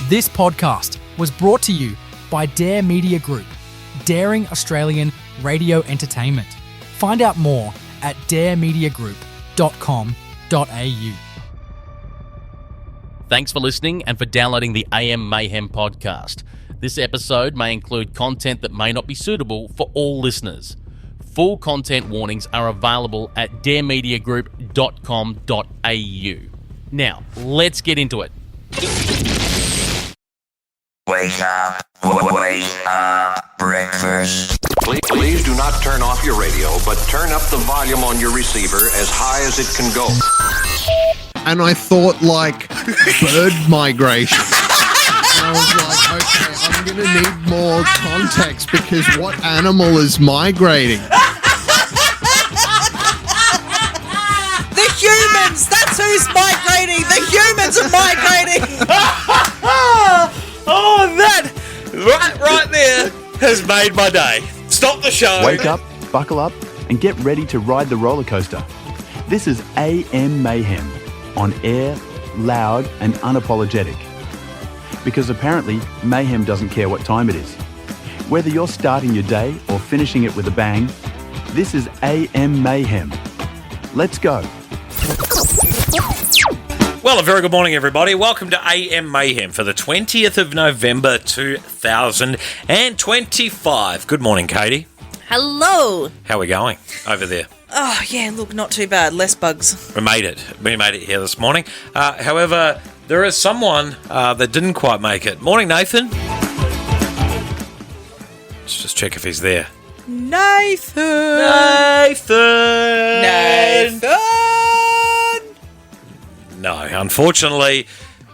This podcast was brought to you by Dare Media Group, daring Australian radio entertainment. Find out more at daremediagroup.com.au. Thanks for listening and for downloading the AM Mayhem podcast. This episode may include content that may not be suitable for all listeners. Full content warnings are available at daremediagroup.com.au. Now, let's get into it. Wake up, breakfast. Please do not turn off your radio, but turn up the volume on your receiver as high as it can go. And I thought, like, bird migration. And I was like, okay, I'm going to need more context because what animal is migrating? The humans! That's who's migrating! The humans are migrating! Oh, that right there has made my day. Stop the show. Wake up, buckle up, and get ready to ride the roller coaster. This is AM Mayhem, on air, loud, and unapologetic. Because apparently, mayhem doesn't care what time it is. Whether you're starting your day or finishing it with a bang, this is AM Mayhem. Let's go. Well, a very good morning, everybody. Welcome to AM Mayhem for the 20th of November 2025. Good morning, Katie. Hello! How are we going over there? Oh, yeah, look, not too bad. Less bugs. We made it. We made it here this morning. However, there is someone that didn't quite make it. Morning, Nathan. Let's just check if he's there. Nathan! No, unfortunately,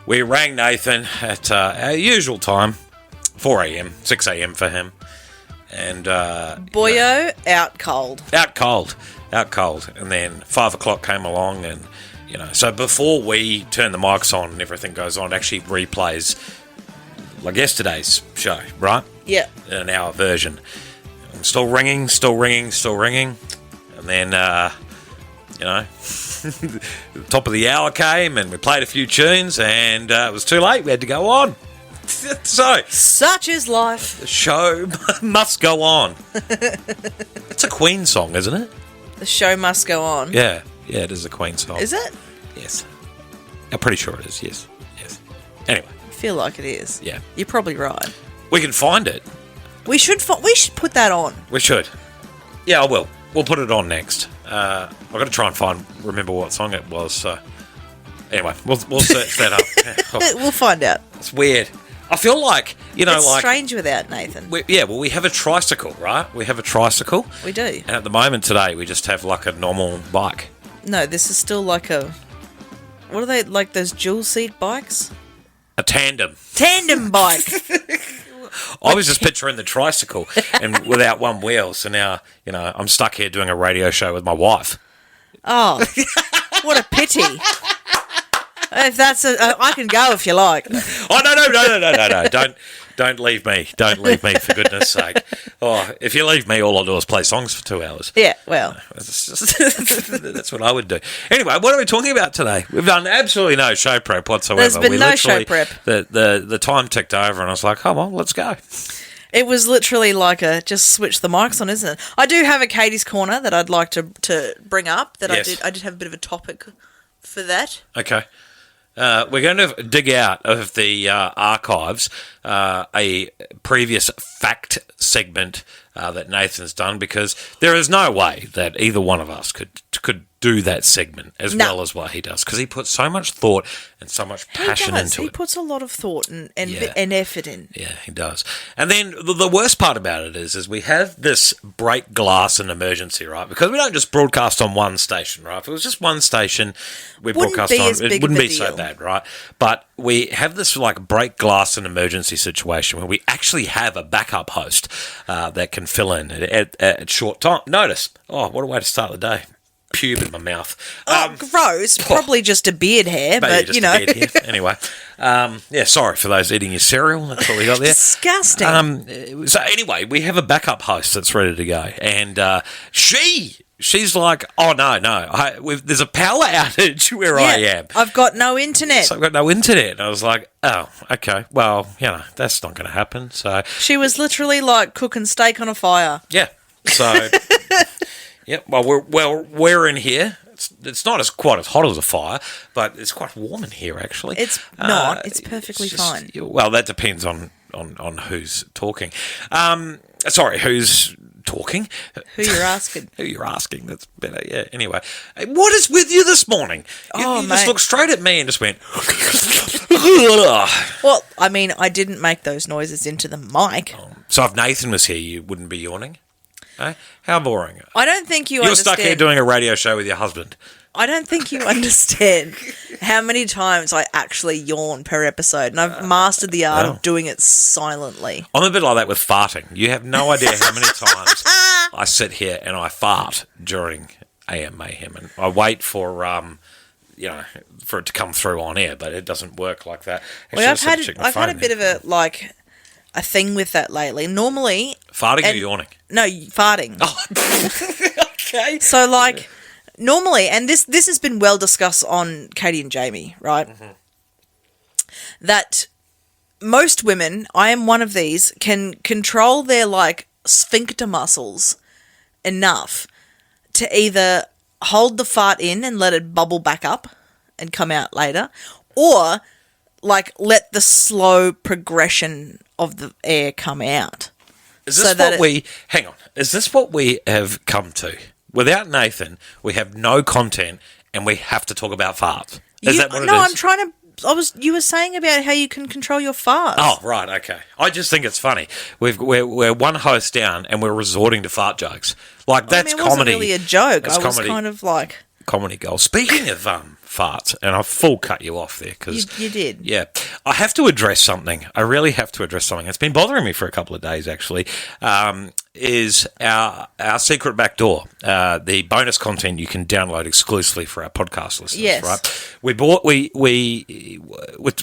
we rang Nathan at our usual time, 4 a.m., 6 a.m. for him. And Boyo, out cold. Out cold. And then 5 o'clock came along and, so before we turn the mics on and everything goes on, it actually replays like yesterday's show, right? Yeah. In an hour version. And still ringing. And then, the top of the hour came and we played a few tunes and it was too late. We had to go on. So, such is life. The show must go on. It's a Queen song, isn't it? The show must go on. Yeah, it is a Queen song. Is it? Yes. I'm pretty sure it is, yes. Anyway. I feel like it is. Yeah. You're probably right. We can find it. We should put that on. We should. Yeah, I will. We'll put it on next. I've got to try and remember what song it was. So anyway, we'll search that up. We'll find out. It's weird. I feel like, it's strange without Nathan. We have a tricycle, right? We have a tricycle. We do. And at the moment today, we just have like a normal bike. No, this is still like a... What are they, like those dual seat bikes? A tandem. Tandem bike. I was just picturing the tricycle and without one wheel. So now, I'm stuck here doing a radio show with my wife. Oh, what a pity. If that's I can go if you like. Oh, no. Don't leave me. Don't leave me, for goodness sake. Oh, if you leave me, all I'll do is play songs for 2 hours. Yeah, well. That's what I would do. Anyway, what are we talking about today? We've done absolutely no show prep whatsoever. There's been no show prep. The time ticked over and I was like, oh, well, let's go. It was literally like just switch the mics on, isn't it? I do have a Katie's Corner that I'd like to bring up. Yes. I did have a bit of a topic for that. Okay. We're going to dig out of the archives a previous fact segment that Nathan's done, because there is no way that either one of us could do that segment as well as what he does, because he puts so much thought and so much passion into it. He puts a lot of thought and effort in. Yeah, he does. And then the worst part about it is we have this break glass and emergency, right? Because we don't just broadcast on one station, right? If it was just one station we broadcast on, it wouldn't be so bad, right? But we have this like break glass and emergency situation where we actually have a backup host that can fill in at short time notice. Oh, what a way to start the day. Pube in my mouth. Gross. Probably just a beard hair, but just a beard hair. Anyway. Sorry for those eating your cereal. That's what we got there. Disgusting. So anyway, we have a backup host that's ready to go. And she she's like, oh, no, there's a power outage where I am. I've got no internet. So I've got no internet. And I was like, oh, okay, well, that's not going to happen. So she was literally like cooking steak on a fire. Yeah. So, well, we're in here. It's not quite as hot as a fire, but it's quite warm in here, actually. It's not. It's perfectly fine. Well, that depends on who's talking. Sorry, who's talking? Who you're asking. Who you're asking. That's better, yeah. Anyway, what is with you this morning? You just looked straight at me and just went... Well, I mean, I didn't make those noises into the mic. So if Nathan was here, you wouldn't be yawning? Eh? How boring. I don't think you're stuck here doing a radio show with your husband. I don't think you understand how many times I actually yawn per episode, and I've mastered the art of doing it silently. I'm a bit like that with farting. You have no idea how many times I sit here and I fart during AM Mayhem, and I wait for for it to come through on air, but it doesn't work like that. Actually, I've had a bit of a thing with that lately. Normally, farting or yawning? No, farting. Oh, okay. So normally, and this has been well discussed on Kaite and Jamie, right? Mm-hmm. That most women, I am one of these, can control their sphincter muscles enough to either hold the fart in and let it bubble back up and come out later, or let the slow progression of the air come out. Is this hang on, is this what we have come to? Without Nathan, we have no content and we have to talk about farts. Is that what it is? No, I'm trying to... You were saying about how you can control your farts. Oh, right, okay. I just think it's funny. We're one host down and we're resorting to fart jokes. That's comedy. It wasn't really a joke. I was kind of comedy gold. Speaking of farts, and I full cut you off there because you did. Yeah, I have to address something. I really have to address something. It's been bothering me for a couple of days actually. Is our secret back door, the bonus content you can download exclusively for our podcast listeners. Yes. Right.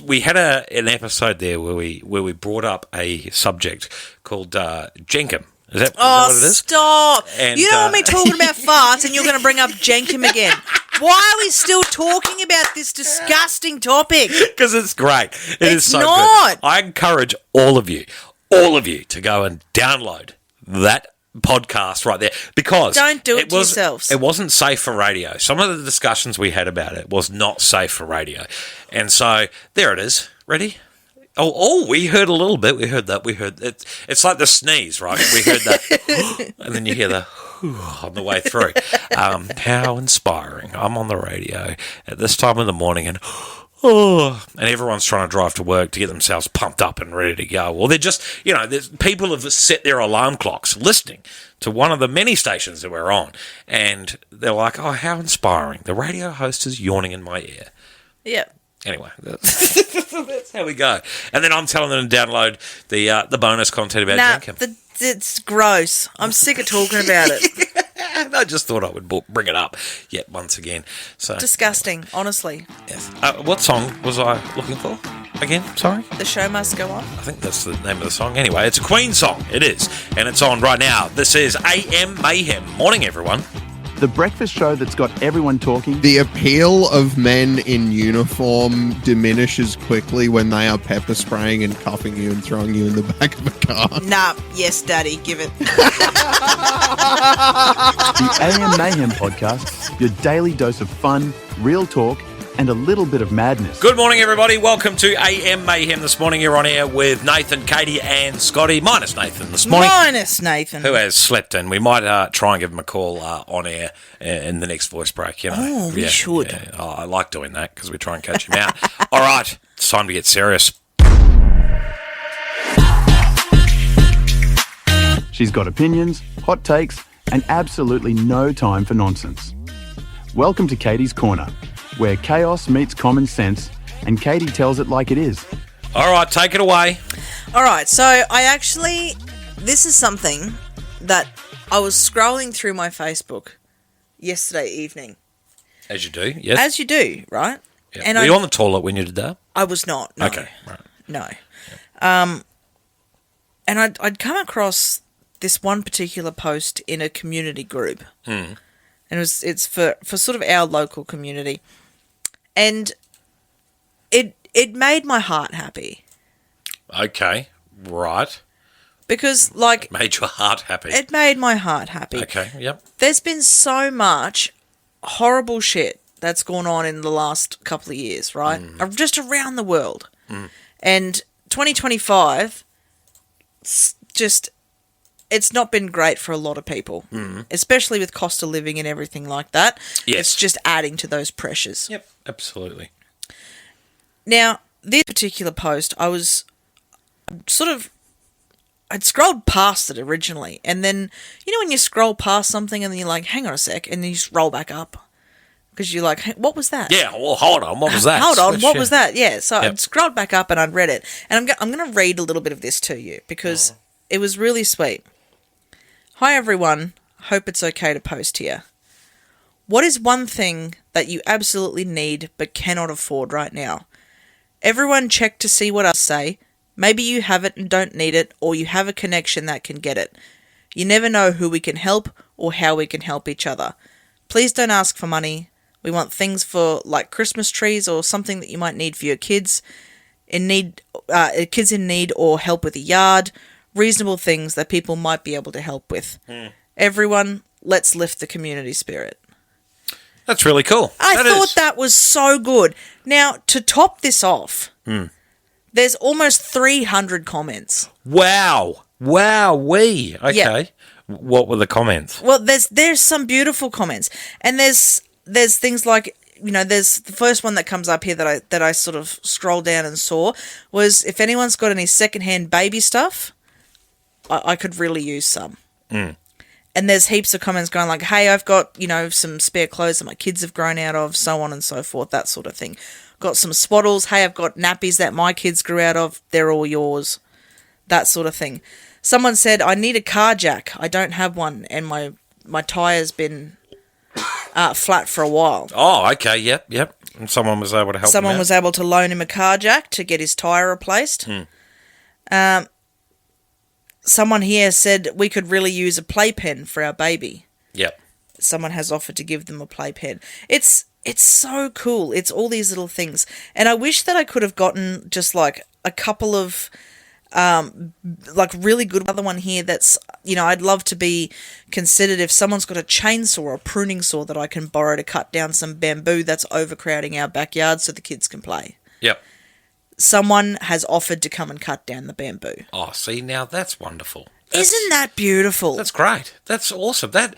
We had an episode there where we brought up a subject called Jenkum. Is that what it is? Stop! And, you don't want me talking about farts and you're going to bring up Jenkum again. Why are we still talking about this disgusting topic? Because it's great. It's so not. Good. I encourage all of you to go and download that podcast right there, because don't do it to yourselves. It wasn't safe for radio. Some of the discussions we had about it was not safe for radio, and so there it is. Ready? Oh, we heard a little bit. We heard that. We heard it. It's like the sneeze, right? We heard that, and then you hear the on the way through. How inspiring! I'm on the radio at this time of the morning, and everyone's trying to drive to work to get themselves pumped up and ready to go. Well, they're just, there's people have set their alarm clocks listening to one of the many stations that we're on, and they're like, oh, how inspiring. The radio host is yawning in my ear. Yeah. Anyway, that's how we go. And then I'm telling them to download the bonus content about Jenkum. It's gross. I'm sick of talking about it. I just thought I would bring it up yet once again. So disgusting, honestly. Yes. What song was I looking for again? Sorry? The Show Must Go On. I think that's the name of the song. Anyway, it's a Queen song. It is. And it's on right now. This is AM Mayhem. Morning, everyone. The breakfast show that's got everyone talking. The appeal of men in uniform diminishes quickly when they are pepper spraying and cuffing you and throwing you in the back of a car. Nah, yes, Daddy, give it. The AM Mayhem podcast, your daily dose of fun, real talk, and a little bit of madness. Good morning, everybody. Welcome to AM Mayhem this morning. You're on air with Nathan, Kaite, and Scotty. Minus Nathan this morning. Minus Nathan. Who has slept in. We might try and give him a call on air in the next voice break. Oh, we should. Yeah. Oh, I like doing that because we try and catch him out. All right, it's time to get serious. She's got opinions, hot takes, and absolutely no time for nonsense. Welcome to Katie's Corner, where chaos meets common sense and Kaite tells it like it is. All right, take it away. All right, so this is something that I was scrolling through my Facebook yesterday evening. As you do, yes. As you do, right? Yeah. And were you on the toilet when you did that? I was not, no. Okay, right. No. Yeah. And I'd come across this one particular post in a community group. and it's for sort of our local community, and it made my heart happy. Okay, right. Because, like... Made your heart happy. It made my heart happy. Okay, yep. There's been so much horrible shit that's gone on in the last couple of years, right? Just around the world. And 2025, it's not been great for a lot of people, especially with cost of living and everything like that. Yes. It's just adding to those pressures. Yep, absolutely. Now, this particular post, I'd scrolled past it originally, and then, you know when you scroll past something and then you're like, hang on a sec, and then you scroll back up. Because you're like, hey, what was that? Yeah, well, hold on, what was that? Hold on, what was that? Yeah, so I'd scrolled back up and I'd read it. And I'm going to read a little bit of this to you, because it was really sweet. Hi, everyone. Hope it's okay to post here. What is one thing that you absolutely need but cannot afford right now? Everyone check to see what I say. Maybe you have it and don't need it, or you have a connection that can get it. You never know who we can help or how we can help each other. Please don't ask for money. We want things for like Christmas trees or something that you might need for your kids in need or help with a yard. Reasonable things that people might be able to help with. Everyone, let's lift the community spirit. That's really cool. I thought that was so good. Now, to top this off... There's almost 300 comments. Wow. Okay. Yeah. What were the comments? Well, there's some beautiful comments. And there's things like, you know, there's the first one that comes up here that I sort of scrolled down and saw was, if anyone's got any secondhand baby stuff, I could really use some. And there's heaps of comments going like, hey, I've got, you know, some spare clothes that my kids have grown out of, so on and so forth, that sort of thing. Got some swaddles. Hey, I've got nappies that my kids grew out of. They're all yours. That sort of thing. Someone said, I need a car jack. I don't have one, and my tyre's been flat for a while. Oh, okay. Yep. And someone was able to help him out. Someone was able to loan him a car jack to get his tyre replaced. Someone here said we could really use a playpen for our baby. Yep. Someone has offered to give them a playpen. It's so cool. It's all these little things. And I wish that I could have gotten just like a couple of like really good. Another one here that's, you know, I'd love to be considered if someone's got a chainsaw or a pruning saw that I can borrow to cut down some bamboo that's overcrowding our backyard so the kids can play. Yep. Someone has offered to come and cut down the bamboo. Oh, see, now that's wonderful. Isn't that beautiful? That's great. That's awesome. That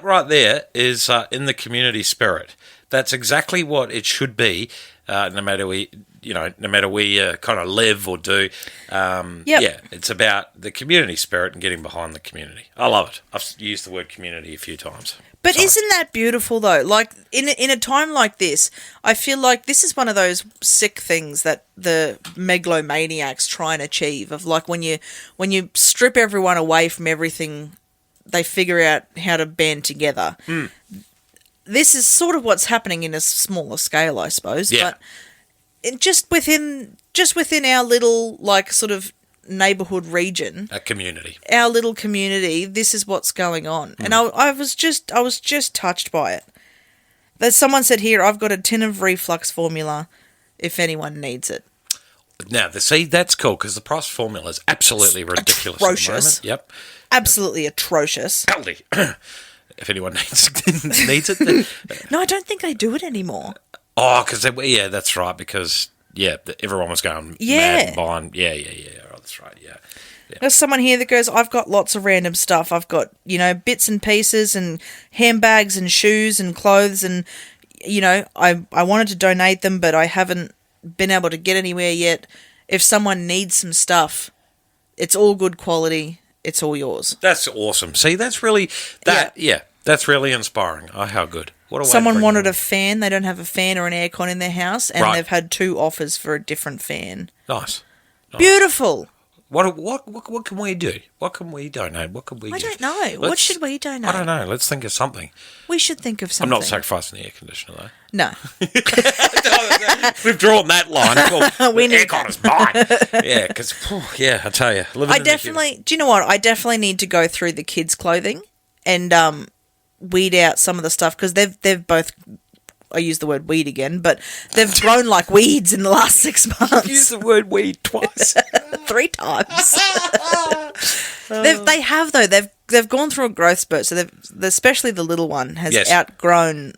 right there is in the community spirit. That's exactly what it should be. No matter we kind of live or do. Yeah, it's about the community spirit and getting behind the community. I love it. I've used the word community a few times. But isn't that beautiful though? Like in a time like this, I feel like this is one of those sick things that the megalomaniacs try and achieve. Of like when you strip everyone away from everything, they figure out how to band together. This is sort of what's happening in a smaller scale, I suppose. Yeah. But just within our little like sort of neighborhood region, our little community, this is what's going on. And I was just touched by it. There's someone said here, I've got a tin of reflux formula if anyone needs it. Now, see, that's cool because the price formula is absolutely ridiculous atrocious. At the moment. Yep. Absolutely atrocious. If anyone needs it. Then... No, I don't think they do it anymore. Oh, because that's right. Because everyone was going mad and buying. Yeah. That's right. Yeah. There's someone here that goes, I've got lots of random stuff. I've got, you know, bits and pieces and handbags and shoes and clothes and, you know, I wanted to donate them, but I haven't been able to get anywhere yet. If someone needs some stuff, it's all good quality. It's all yours. That's awesome. See, that's really that's really inspiring. Oh, how good. What a way Someone wanted a fan. They don't have a fan or an aircon in their house, and they've had 2 offers for a different fan. Nice. Beautiful. What can we do? What can we donate? What can we do? I don't know. What should we donate? I don't know. Let's think of something. We should think of something. I'm not sacrificing the air conditioner, though. No. We've drawn that line. Well, the aircon is mine. Yeah, because, I tell you. Do you know what? I definitely need to go through the kids' clothing and weed out some of the stuff because they've both. I use the word weed again, but they've grown like weeds in the last 6 months. Use the word weed twice. 3 times. They have though. They've gone through a growth spurt. So especially the little one has outgrown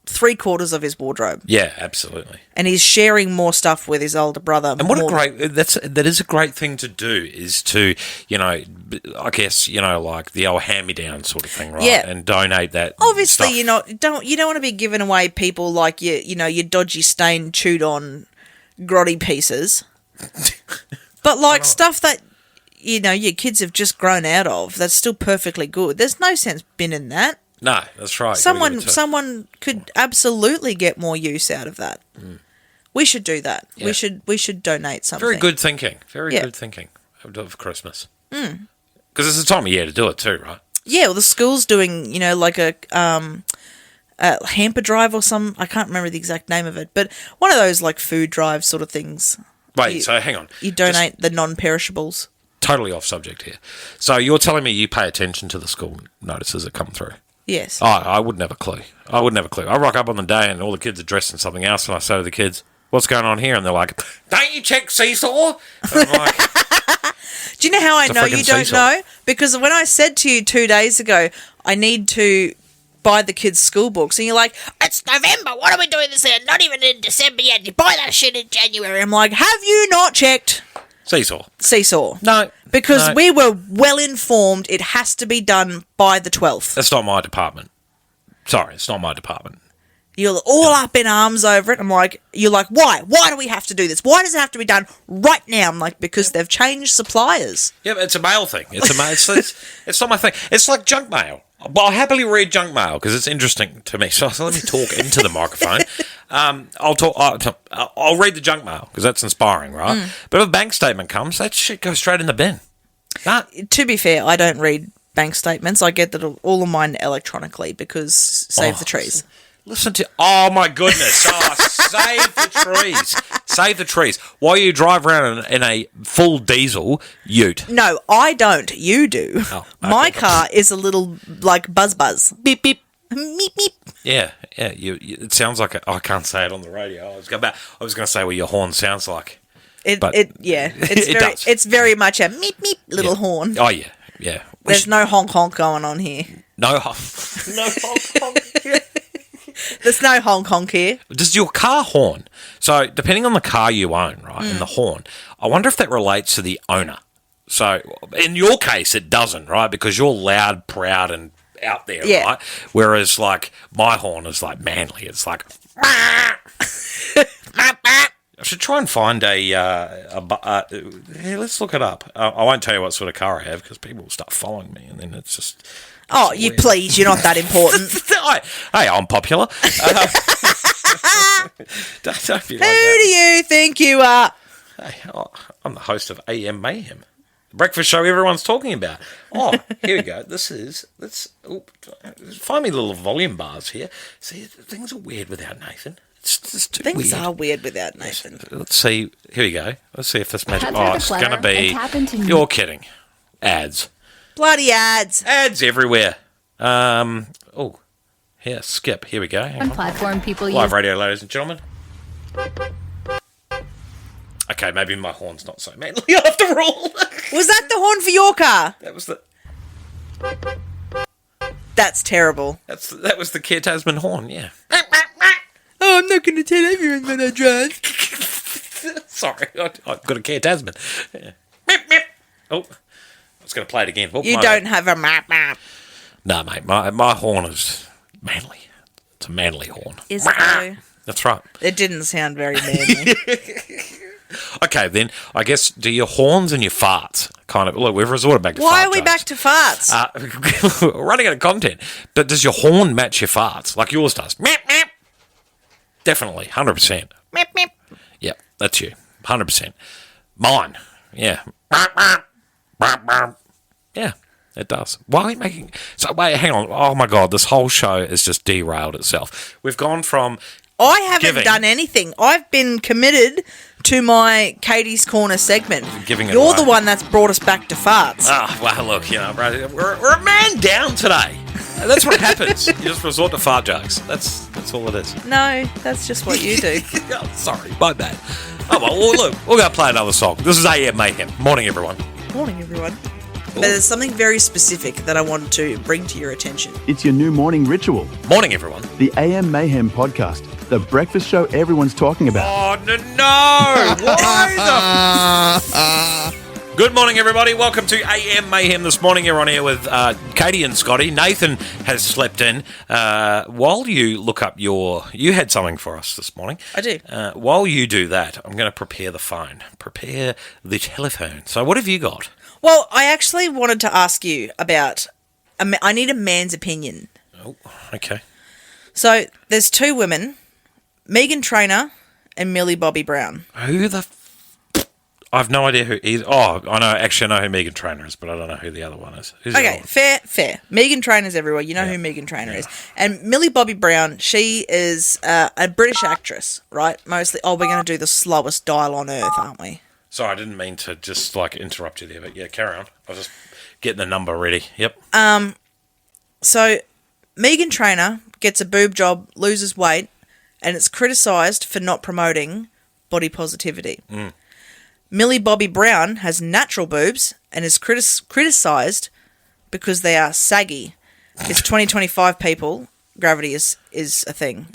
3/4 of his wardrobe. Yeah, absolutely. And he's sharing more stuff with his older brother. And that is a great thing to do, is to, I guess, like the old hand-me-down sort of thing, right? Yeah. And donate that. Obviously, stuff. you don't want to be giving away people like your dodgy stain chewed on grotty pieces. But like stuff that your kids have just grown out of that's still perfectly good. There's no sense binning that. No, that's right. Someone could absolutely get more use out of that. Mm. We should do that. Yeah. We should donate something. Very good thinking. Good thinking. I'll do it for Christmas. Because it's the time of year to do it too, right? Yeah, well, the school's doing, like a hamper drive or some. I can't remember the exact name of it, but one of those like food drive sort of things. Wait, so hang on. You donate the non-perishables. Totally off subject here. So you're telling me you pay attention to the school notices that come through? Yes. Oh, I wouldn't have a clue. I rock up on the day and all the kids are dressed in something else, and I say to the kids, "What's going on here?" And they're like, "Don't you check Seesaw?" And I'm like, do you know how I know you don't know? Because when I said to you 2 days ago, I need to buy the kids' school books, and you're like, "It's November. What are we doing this year? Not even in December yet. You buy that shit in January." I'm like, "Have you not checked Seesaw?" No. Because we were well informed it has to be done by the 12th. That's not my department. Sorry, it's not my department. You're all up in arms over it. You're like, why? Why do we have to do this? Why does it have to be done right now? I'm like, because they've changed suppliers. Yeah, but it's a mail thing. It's not my thing. It's like junk mail. Well, I'll happily read junk mail because it's interesting to me. So let me talk into the microphone. I'll read the junk mail because that's inspiring, right? But if a bank statement comes, that shit goes straight in the bin. To be fair, I don't read bank statements. I get all of mine electronically because save the trees. Listen to... Oh, my goodness. Save the trees. Save the trees. While you drive around in a full diesel ute. No, I don't. You do. Oh, okay. My car is a little, like, buzz. Beep, beep. Meep, meep. Yeah. It sounds like... I can't say it on the radio. I was going to say what your horn sounds like. It's very much a meep, meep little horn. Oh, yeah. There's no honk going on here. No honk. There's no honk here. Does your car horn? So, depending on the car you own, right, and the horn, I wonder if that relates to the owner. So, in your case, it doesn't, right, because you're loud, proud, and out there, right? Whereas, like, my horn is, like, manly. It's like... I should try and find let's look it up. I won't tell you what sort of car I have because people will start following me, and then it's just... Oh, you please, you're not that important. Hey, I'm popular. Don't be like Who do you think you are? Hey, I'm the host of AM Mayhem, the breakfast show everyone's talking about. Oh, here we go. Find me little volume bars here. See, things are weird without Nathan. It's too Things weird. are weird without Nathan. Let's see. Here we go. Let's see if this magic... Oh, it's going to be... You're kidding. Ads. Bloody ads. Ads everywhere. Here, skip. Here we go. Hang on. Platform people Live radio, ladies and gentlemen. Okay, maybe my horn's not so manly after all. Was that the horn for your car? That was the... That's terrible. That was the Kaite Tasman horn, yeah. Oh, I'm not going to tell everyone when I drive. Sorry, I've got a Kaite Tasman. Yeah. Oh, I was going to play it again. You don't have a map. No, mate, my horn is manly. It's a manly horn. Is it though? That's right. It didn't sound very manly. Okay, then, I guess, do your horns and your farts kind of... Look, we've resorted back to farts. Why are we back to farts? We're running out of content. But does your horn match your farts? Like yours does. Meep, meep. Definitely, 100%. Meep, meep. Yeah, that's you. 100%. Mine. Yeah. Yeah, it does. Why are we making... So, wait, hang on. Oh, my God, this whole show has just derailed itself. We've gone from... I haven't done anything. I've been committed to my Katie's Corner segment. You're the one that's brought us back to farts. Oh, well, look, bro, we're a man down today. That's what happens. You just resort to fart jokes. That's all it is. No, that's just what you do. Oh, sorry, my bad. Oh, well, look, we're going to play another song. This is AM Mayhem. Morning, everyone. Morning, everyone. But there's something very specific that I want to bring to your attention. It's your new morning ritual. Morning, everyone. The AM Mayhem podcast. The breakfast show everyone's talking about. Oh, no. Why the... Good morning, everybody. Welcome to AM Mayhem this morning. You're on here with Kaite and Scotty. Nathan has slept in. While you look up You had something for us this morning. I do. While you do that, I'm going to prepare the phone. Prepare the telephone. So what have you got? Well, I actually wanted to ask you about... I need a man's opinion. Oh, okay. So, there's two women, Meghan Trainor and Millie Bobby Brown. Who the... I've no idea who either... Oh, I know who Meghan Trainor is, but I don't know who the other one is. Who's okay, fair. Meghan Trainor's everywhere. You know who Meghan Trainor is. And Millie Bobby Brown, she is a British actress, right? Mostly... Oh, we're going to do the slowest dial on earth, aren't we? Sorry, I didn't mean to just, interrupt you there, but yeah, carry on. I was just getting the number ready. Yep. So, Meghan Trainor gets a boob job, loses weight, and it's criticised for not promoting body positivity. Mm. Millie Bobby Brown has natural boobs and is criticised because they are saggy. It's 2025, people. Gravity is a thing.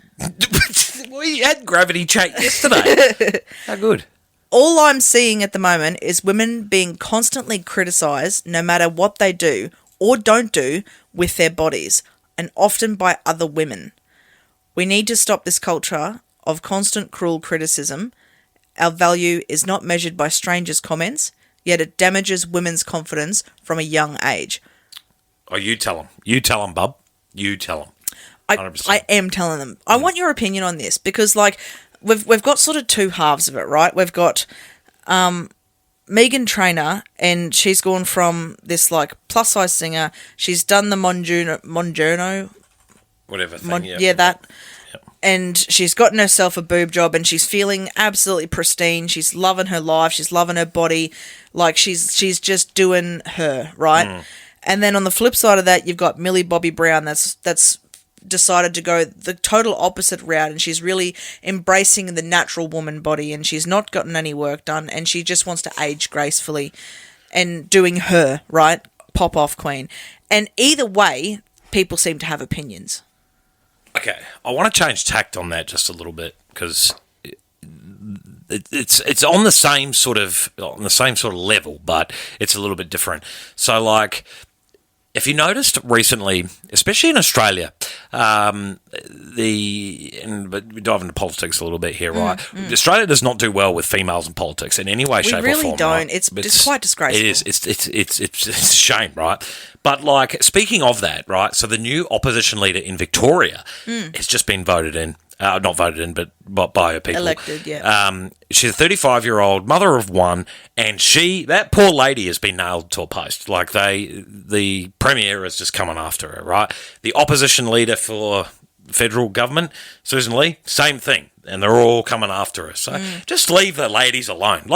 We had gravity check yesterday. How good. All I'm seeing at the moment is women being constantly criticised no matter what they do or don't do with their bodies, and often by other women. We need to stop this culture of constant cruel criticism. Our value is not measured by strangers' comments, yet it damages women's confidence from a young age. Oh, you tell them. You tell them, bub. You tell them. I am telling them. I want your opinion on this because, we've got sort of two halves of it, right? We've got Meghan Trainor, and she's gone from this plus size singer. She's done the Monjourno, whatever thing. That. Yep. And she's gotten herself a boob job, and she's feeling absolutely pristine. She's loving her life. She's loving her body. She's just doing her, right? Mm. And then on the flip side of that, you've got Millie Bobby Brown. That's decided to go the total opposite route, and she's really embracing the natural woman body, and she's not gotten any work done, and she just wants to age gracefully and doing her, right? Pop off queen. And either way, people seem to have opinions. Okay, I want to change tact on that just a little bit because it's on the same sort of level, but it's a little bit different. So if you noticed recently, especially in Australia, but we dive into politics a little bit here, right? Australia does not do well with females in politics in any way, shape, or form. We really don't. Right? It's quite disgraceful. It is. It's a shame, right? But speaking of that, right? So the new opposition leader in Victoria has just been voted in. Not voted in, but by her people. Elected, yeah. She's a 35-year-old mother of one, and that poor lady has been nailed to a post. The Premier is just coming after her, right? The opposition leader for federal government, Susan Lee, same thing. And they're all coming after her. So just leave the ladies alone.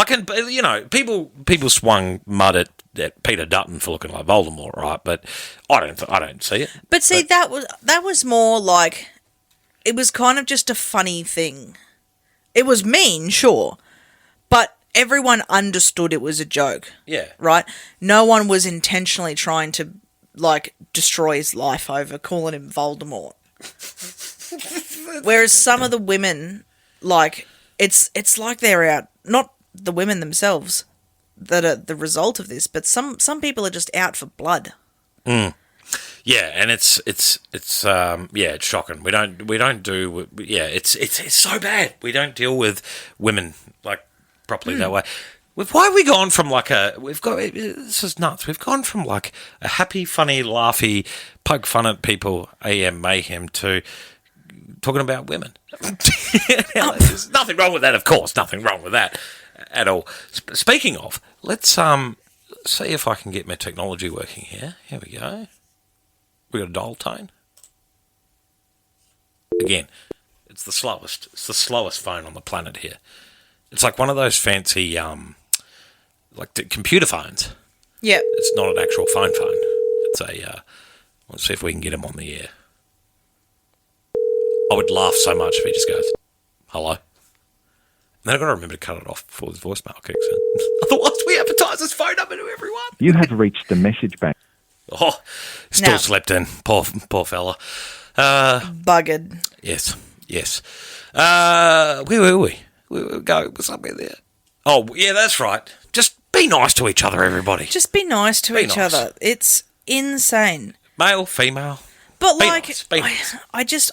People swung mud at Peter Dutton for looking like Voldemort, right? But I don't see it. But see, that was more like... It was kind of just a funny thing. It was mean, sure, but everyone understood it was a joke. Yeah. Right? No one was intentionally trying to, destroy his life over calling him Voldemort. Whereas some of the women, it's like they're out, not the women themselves that are the result of this, but some people are just out for blood. Mm. Yeah, and it's shocking. We don't do it's so bad. We don't deal with women properly that way. Why have we gone from this is nuts. We've gone from a happy, funny, laughy, poke fun at people, AM Mayhem, to talking about women. There's nothing wrong with that, of course. Nothing wrong with that at all. Speaking of, let's see if I can get my technology working here. Here we go. We got a dial tone. Again, it's the slowest. It's the slowest phone on the planet here. It's like one of those fancy, the computer phones. Yeah. It's not an actual phone. It's a Let's see if we can get him on the air. I would laugh so much if he just goes, hello. And then I've got to remember to cut it off before his voicemail kicks in. Otherwise, we advertise his phone number to everyone. You have reached the message bank. Oh, still slept in. Poor fella. Buggered. Yes. Where were we? We were going somewhere there. Oh, yeah, that's right. Just be nice to each other, everybody. Just be nice to each other. It's insane. Male, female. But be like, nice.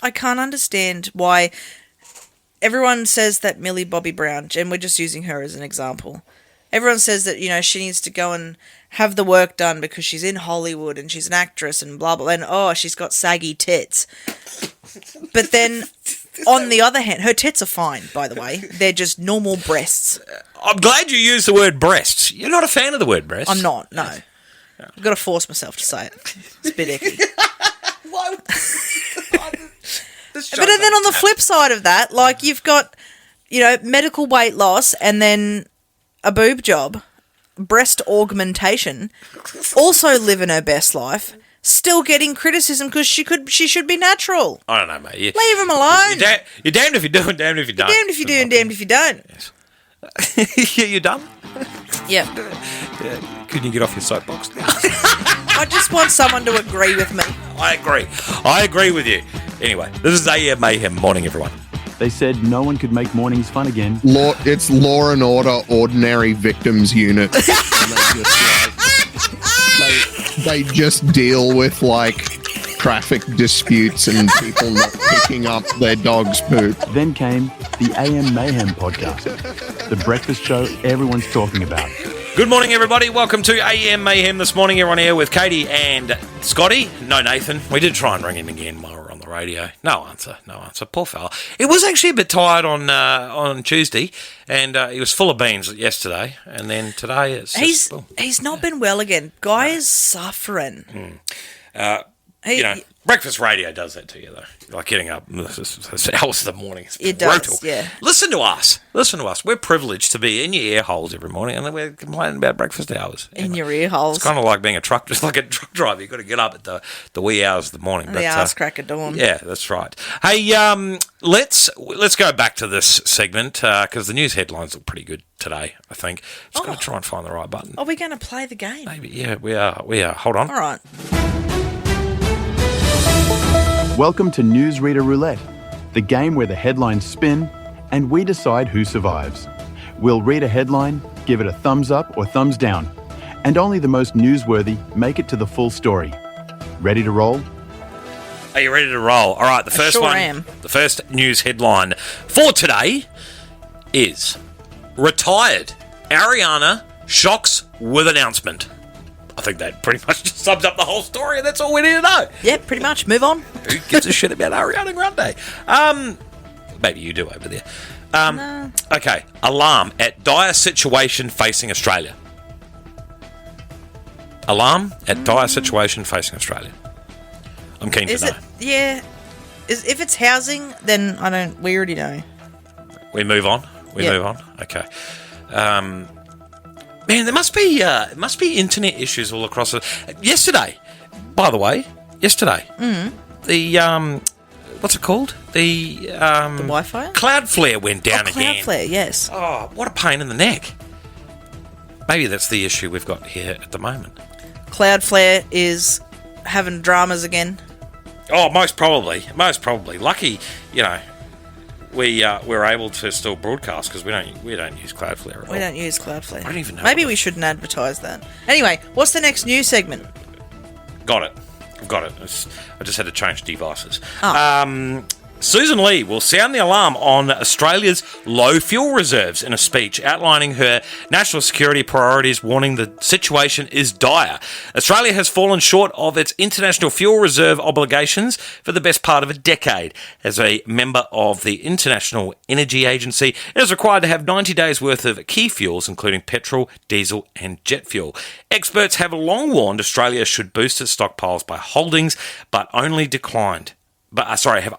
I can't understand why everyone says that Millie Bobby Brown, and we're just using her as an example. Everyone says that, she needs to go and have the work done because she's in Hollywood and she's an actress and blah, blah, and she's got saggy tits. But then, on the other hand, her tits are fine, by the way. They're just normal breasts. I'm glad you used the word breasts. You're not a fan of the word breasts. I'm not, no. I've got to force myself to say it. It's a bit icky. Why? But then on the flip side of that, like you've got, medical weight loss and then a boob job, breast augmentation, also living her best life, still getting criticism because she should be natural. I don't know, mate. Leave them alone. You're damned if you do and damned if you don't. You're damned if you do and damned if you don't. Yes. You done? Yeah. Couldn't you get off your soapbox now? I just want someone to agree with me. I agree with you. Anyway, this is AM Mayhem. Morning, everyone. They said no one could make mornings fun again. It's Law and Order Ordinary Victims Unit. And they just deal with traffic disputes and people not picking up their dog's poop. Then came the AM Mayhem podcast, the breakfast show everyone's talking about. Good morning, everybody. Welcome to AM Mayhem this morning. You're on air with Kaite and Scotty. No, Nathan. We did try and ring him again while we were on the radio. No answer. Poor fella. He was actually a bit tired on Tuesday, and he was full of beans yesterday, and then today it's he's not been well again. Guy is suffering. Breakfast radio does that to you, though. Like getting up hours of the morning. It's brutal. Does, yeah. Listen to us. We're privileged to be in your ear holes every morning, and then we're complaining about breakfast hours. In your ear holes. It's kind of like being a truck driver. You've got to get up at the wee hours of the morning. The arse crack of dawn. Yeah, that's right. Hey, let's go back to this segment because the news headlines look pretty good today, I think. Just got to try and find the right button. Are we going to play the game? Maybe, yeah, we are. Hold on. All right. Welcome to News Reader Roulette, the game where the headlines spin and we decide who survives. We'll read a headline, give it a thumbs up or thumbs down, and only the most newsworthy make it to the full story. Ready to roll? Are you ready to roll? All right, the first one. Am. The first news headline for today is retired Ariana shocks with announcement. I think that pretty much just sums up the whole story, and that's all we need to know. Yeah, pretty much. Move on. Who gives a shit about Ariana Grande? Maybe you do over there. No. Okay, alarm at dire situation facing Australia. Alarm at dire situation facing Australia. I'm keen to know. Yeah. If it's housing, then we already know. We move on? Move on? Okay. Man, there must be internet issues all across it. Yesterday, by the way, the what's it called? The Wi-Fi? Cloudflare went down again. Cloudflare, yes. Oh, what a pain in the neck. Maybe that's the issue we've got here at the moment. Cloudflare is having dramas again. Oh, most probably. Lucky, we're able to still broadcast because we don't use Cloudflare at all. We don't use Cloudflare. I don't even know. Maybe we shouldn't advertise that. Anyway, what's the next news segment? Got it. I've got it. I just had to change devices. Oh. Susan Lee will sound the alarm on Australia's low fuel reserves in a speech outlining her national security priorities, warning the situation is dire. Australia has fallen short of its international fuel reserve obligations for the best part of a decade. As a member of the International Energy Agency, it is required to have 90 days' worth of key fuels, including petrol, diesel and jet fuel. Experts have long warned Australia should boost its stockpiles by holdings, have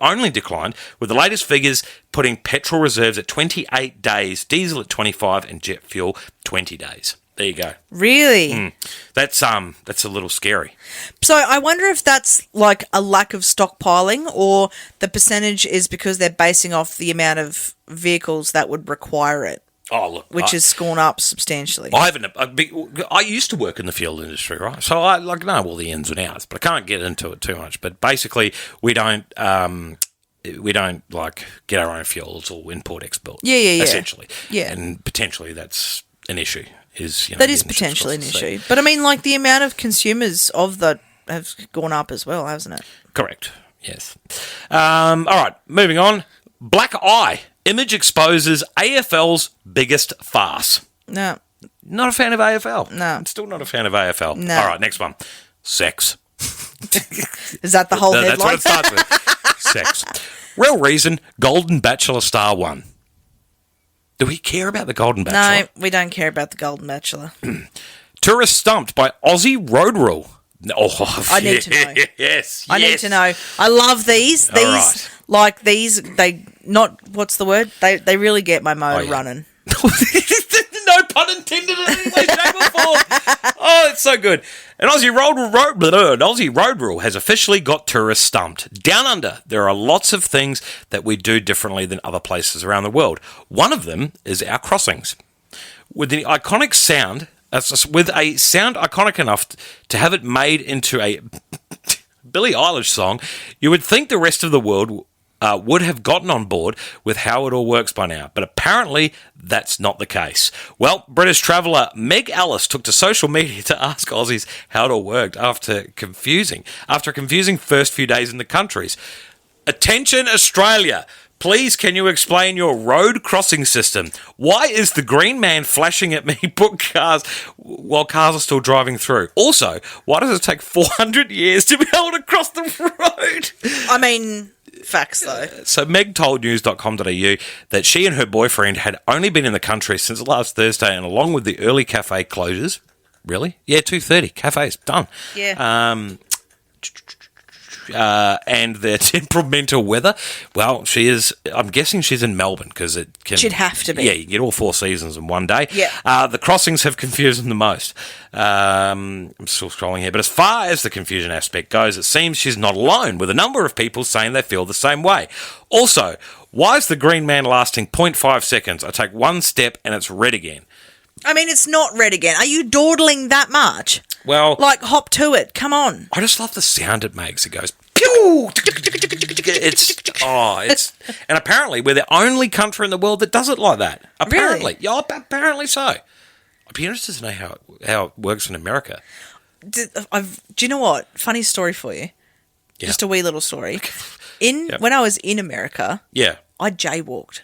only declined, with the latest figures putting petrol reserves at 28 days, diesel at 25 and jet fuel 20 days. There you go. Really? That's a little scary. So I wonder if that's like a lack of stockpiling, or the percentage is because they're basing off the amount of vehicles that would require it. Oh, look. Which has gone up substantially. I used to work in the fuel industry, right? So I know all the ins and outs, but I can't get into it too much. But basically, we don't get our own fuel. It's all import-export. Yeah. Essentially. Yeah. And potentially that's an issue. That is potentially an issue. But I mean, like, the amount of consumers of that have gone up as well, hasn't it? Correct. Yes. All right, moving on. Black Eye. Image exposes AFL's biggest farce. No. Not a fan of AFL. No. I'm still not a fan of AFL. No. All right, next one. Sex. Is that the whole headline? That's what it starts with. Sex. Real reason, Golden Bachelor star won. Do we care about the Golden Bachelor? No, we don't care about the Golden Bachelor. Tourist stumped by Aussie road rule. Oh, I need to know. Yes. I need to know. I love these. All right. Like these, what's the word? They really get my motor running. No pun intended in any way, shape or form. Oh, it's so good. An Aussie road rule has officially got tourists stumped. Down under, there are lots of things that we do differently than other places around the world. One of them is our crossings. With a sound iconic enough to have it made into a Billie Eilish song, you would think the rest of the world would have gotten on board with how it all works by now, but apparently that's not the case. Well, British traveller Meg Ellis took to social media to ask Aussies how it all worked after a confusing first few days in the countries. Attention, Australia! Please, can you explain your road crossing system? Why is the green man flashing at me while cars are still driving through? Also, why does it take 400 years to be able to cross the road? I mean, facts though. So Meg told news.com.au that she and her boyfriend had only been in the country since last Thursday, and along with the early cafe closures, really? Yeah, 2:30, cafes, done. Yeah. And their temperamental weather. Well, I'm guessing she's in Melbourne because it can. She'd have to be. Yeah, you can get all four seasons in one day. Yeah. The crossings have confused them the most. I'm still scrolling here, but as far as the confusion aspect goes, it seems she's not alone, with a number of people saying they feel the same way. Also, why is the green man lasting 0.5 seconds? I take one step and it's red again. I mean, it's not red again. Are you dawdling that much? Well, like, hop to it. Come on. I just love the sound it makes. It goes pew. And apparently we're the only country in the world that does it like that. Apparently, really? Yeah, apparently so. I'd be interested to know how it works in America. Do you know what? Funny story for you. Yeah. Just a wee little story. When I was in America, I jaywalked.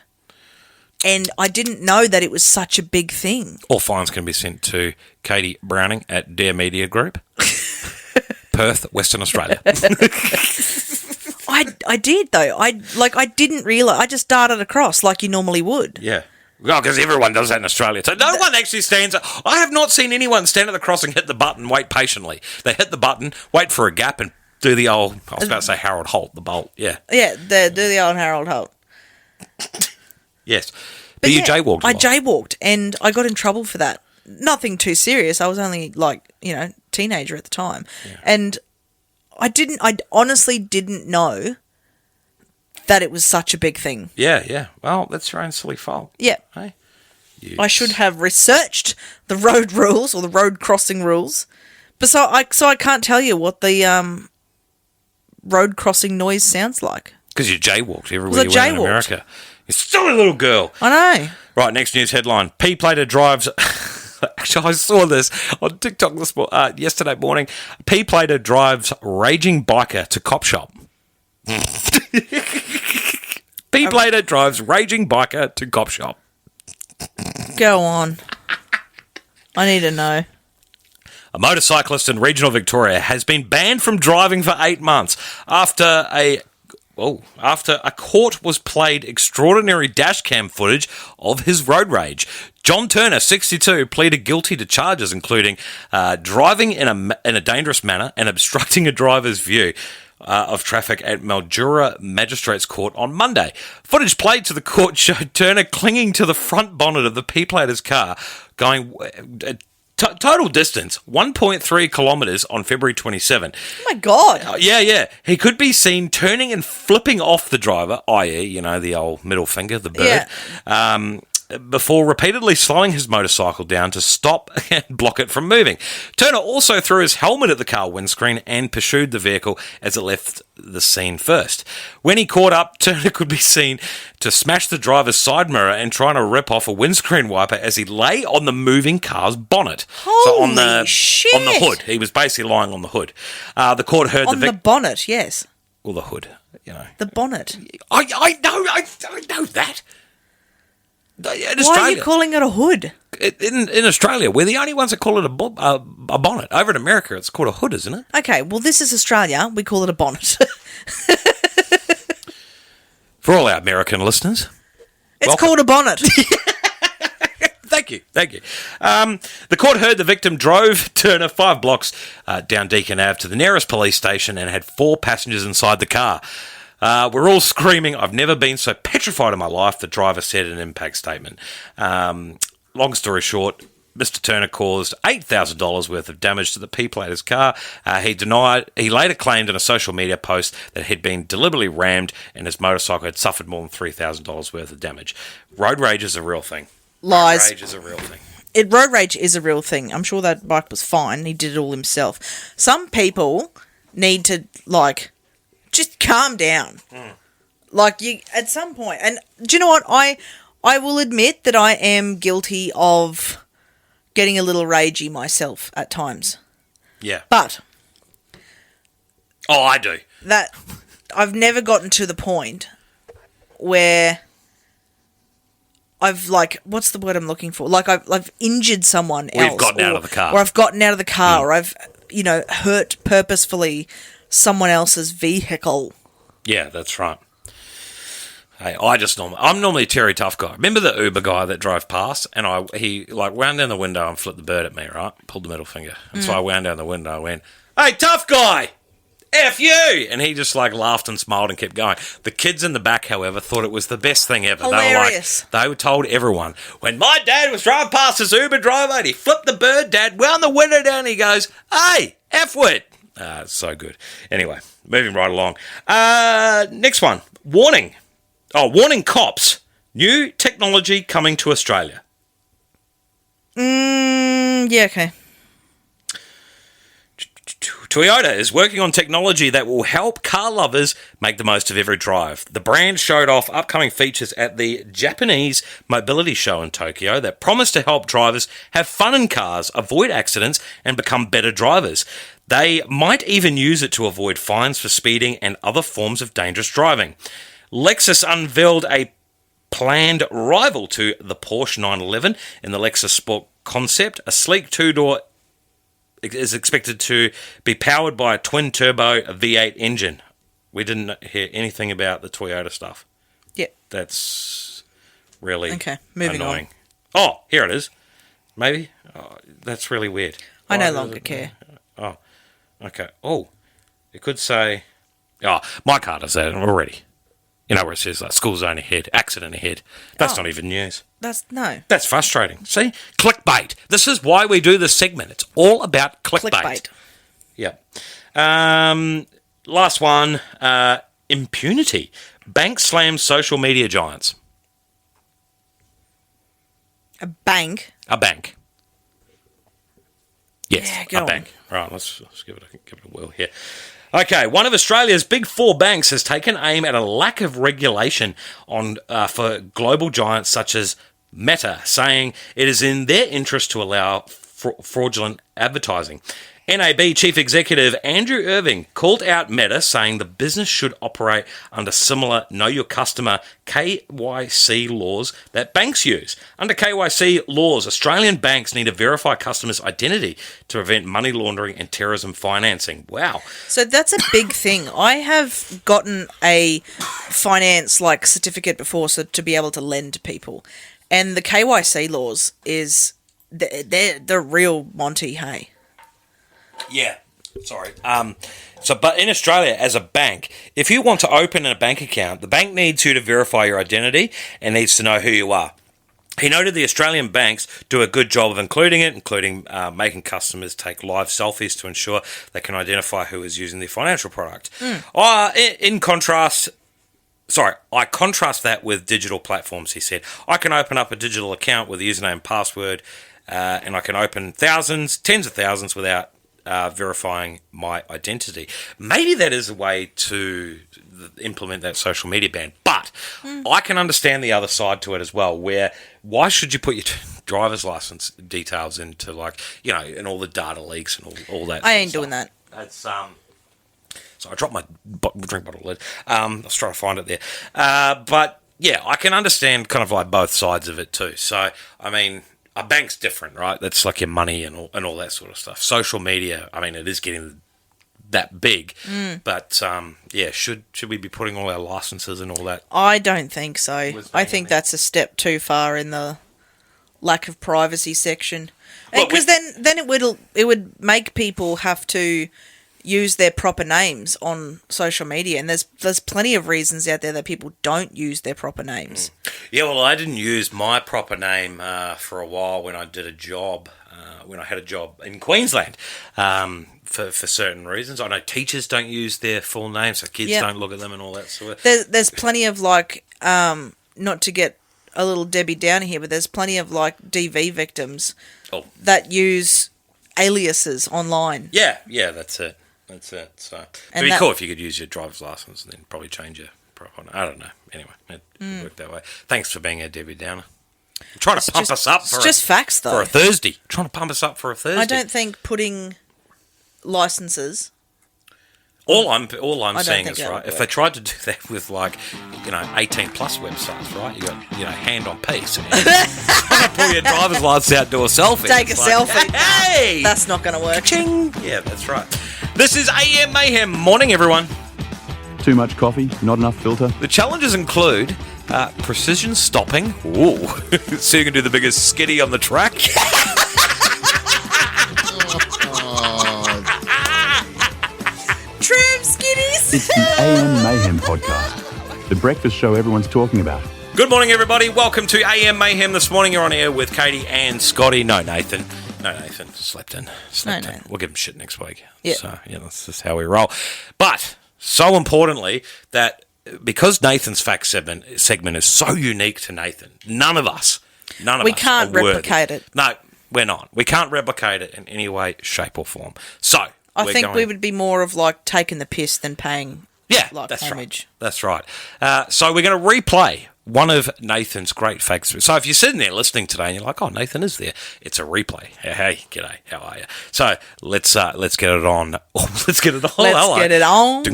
And I didn't know that it was such a big thing. All fines can be sent to Katie Browning at Dare Media Group, Perth, Western Australia. I did, though. I didn't realise. I just darted across like you normally would. Yeah. Well, because everyone does that in Australia. So no one actually stands. I have not seen anyone stand at the crossing, hit the button, wait patiently. They hit the button, wait for a gap, and do the old, I was about to say Harold Holt, the bolt. Yeah. Yeah, do the old Harold Holt. Yes. But you jaywalked. I jaywalked, and I got in trouble for that. Nothing too serious. I was only teenager at the time. Yeah. And I honestly didn't know that it was such a big thing. Yeah. Well, that's your own silly fault. Yeah. Hey? Yes. I should have researched the road rules or the road crossing rules. But so I can't tell you what the road crossing noise sounds like. Because you jaywalked everywhere you went in America. You're still a little girl. I know. Right, next news headline. P-plater drives... Actually, I saw this on TikTok yesterday morning. P-plater drives raging biker to cop shop. P-plater drives raging biker to cop shop. Go on. I need to know. A motorcyclist in regional Victoria has been banned from driving for 8 months after a court was played extraordinary dashcam footage of his road rage. John Turner, 62, pleaded guilty to charges including driving in a dangerous manner and obstructing a driver's view of traffic at Mildura Magistrates Court on Monday. Footage played to the court showed Turner clinging to the front bonnet of the P-plater's car, going Total distance, 1.3 kilometres on February 27. Oh, my God. Yeah. He could be seen turning and flipping off the driver, i.e., the old middle finger, the bird, before repeatedly slowing his motorcycle down to stop and block it from moving. Turner also threw his helmet at the car windscreen and pursued the vehicle as it left the scene first. When he caught up, Turner could be seen to smash the driver's side mirror and trying to rip off a windscreen wiper as he lay on the moving car's bonnet. Holy shit. On the hood. He was basically lying on the hood. The court heard the bonnet, yes. Well, the hood, The bonnet. I know that. Why are you calling it a hood? In Australia, we're the only ones that call it a bonnet. Over in America, it's called a hood, isn't it? Okay, well, this is Australia. We call it a bonnet. For all our American listeners, it's called a bonnet. Thank you. The court heard the victim drove Turner 5 blocks down Deakin Ave to the nearest police station and had 4 passengers inside the car. We're all screaming, "I've never been so petrified in my life," the driver said in an impact statement. Long story short, Mr. Turner caused $8,000 worth of damage to the P-plate of his car. He later claimed in a social media post that he'd been deliberately rammed and his motorcycle had suffered more than $3,000 worth of damage. Road rage is a real thing. Lies. Road rage is a real thing. Road rage is a real thing. I'm sure that bike was fine. He did it all himself. Some people need to, just calm down. At some point. And do you know what? I will admit that I am guilty of getting a little ragey myself at times. Yeah. But. Oh, I do. That I've never gotten to the point where I've what's the word I'm looking for? I've injured someone else. We've gotten out of the car. Or I've gotten out of the car, or I've, hurt purposefully someone else's vehicle. Yeah, that's right. Hey, I'm normally a Terry Tough guy. Remember the Uber guy that drove past and he wound down the window and flipped the bird at me, right? Pulled the middle finger. And so I wound down the window and went, "Hey, tough guy! F you!" And he just laughed and smiled and kept going. The kids in the back, however, thought it was the best thing ever. Hilarious. They were told everyone, when my dad was driving past his Uber driver and he flipped the bird, Dad wound the window down and he goes, "Hey, F-wit!" It's so good. Anyway, moving right along. Next one. Warning. Warning cops. New technology coming to Australia. Yeah, okay. Toyota is working on technology that will help car lovers make the most of every drive. The brand showed off upcoming features at the Japanese Mobility Show in Tokyo that promise to help drivers have fun in cars, avoid accidents, and become better drivers. They might even use it to avoid fines for speeding and other forms of dangerous driving. Lexus unveiled a planned rival to the Porsche 911 in the Lexus Sport concept. A sleek two-door is expected to be powered by a twin-turbo V8 engine. We didn't hear anything about the Toyota stuff. Yeah. That's really moving annoying. Oh, here it is. Maybe? Oh, that's really weird. I no longer care. Oh, okay. Oh, it could say... Oh, my car does that already. Where it says school zone ahead, accident ahead. That's not even news. That's frustrating. See? Clickbait. This is why we do this segment. It's all about clickbait. Yeah. Last one. Impunity. Bank slams social media giants. A bank? A bank. Yes, yeah, go a bank. Right, let's give it a whirl here. Okay, one of Australia's big 4 banks has taken aim at a lack of regulation for global giants such as Meta, saying it is in their interest to allow fraudulent advertising. NAB Chief Executive Andrew Irving called out Meta, saying the business should operate under similar Know Your Customer KYC laws that banks use. Under KYC laws, Australian banks need to verify customers' identity to prevent money laundering and terrorism financing. Wow. So that's a big thing. I have gotten a finance certificate before to be able to lend to people. And the KYC laws they're the real Monty, hey. Yeah, sorry. But in Australia, as a bank, if you want to open a bank account, the bank needs you to verify your identity and needs to know who you are. He noted the Australian banks do a good job of including making customers take live selfies to ensure they can identify who is using the financial product. I contrast that with digital platforms, he said. I can open up a digital account with a username and password, and I can open tens of thousands without verifying my identity. Maybe that is a way to implement that social media ban, but I can understand the other side to it as well, where why should you put your driver's license details into, like, you know, and all the data leaks and all that? I ain't doing that. That's so I dropped my drink bottle lid. I was trying to find it there, but yeah, I can understand kind of like both sides of it too. So I mean, a bank's different, right? That's like your money and all that sort of stuff. Social media, I mean, it is getting that big, but yeah, should we be putting all our licenses and all that? I don't think so. I think that's a step too far in the lack of privacy section, because then it would make people have to use their proper names on social media, and there's plenty of reasons out there that people don't use their proper names. Yeah, well, I didn't use my proper name for a while when I did a job, when I had a job in Queensland, for certain reasons. I know teachers don't use their full names, so kids don't look at them and all that sort of. There's plenty of, like, not to get a little Debbie Downer here, but there's plenty of, like, DV victims that use aliases online. Yeah, that's it. So it'd be cool if you could use your driver's license and then probably change your proper name. I don't know. Anyway, it worked that way. Thanks for being a Debbie Downer. I'm trying to pump us up for facts, though. For a Thursday. Trying to pump us up for a Thursday. I don't think putting licenses. All I'm saying is, right, if they tried to do that with, like, 18 plus websites, right? You got, hand on piece. And trying to pull your driver's license out, do a selfie. Take a selfie. Hey! That's not going to work. Ching! Yeah, that's right. This is AM Mayhem. Morning, everyone. Too much coffee, not enough filter. The challenges include precision stopping. Ooh. So you can do the biggest skitty on the track. Trim skitties. It's the AM Mayhem podcast, the breakfast show everyone's talking about. Good morning, everybody. Welcome to AM Mayhem. This morning you're on air with Kaite and Scotty. No, Nathan. Slept in. We'll give him shit next week. Yeah. So, that's just how we roll. But, so importantly, that because Nathan's fact segment is so unique to Nathan, none of us we can't replicate it. No, we're not. We can't replicate it in any way, shape, or form. So, I think we would be more of, like, taking the piss than paying that's homage. Right. That's right. So we're going to replay one of Nathan's great facts. So if you're sitting there listening today and you're like, oh, Nathan is there, it's a replay. Hey, g'day, how are you? So let's get it on. Oh, let's get it on. Get it on.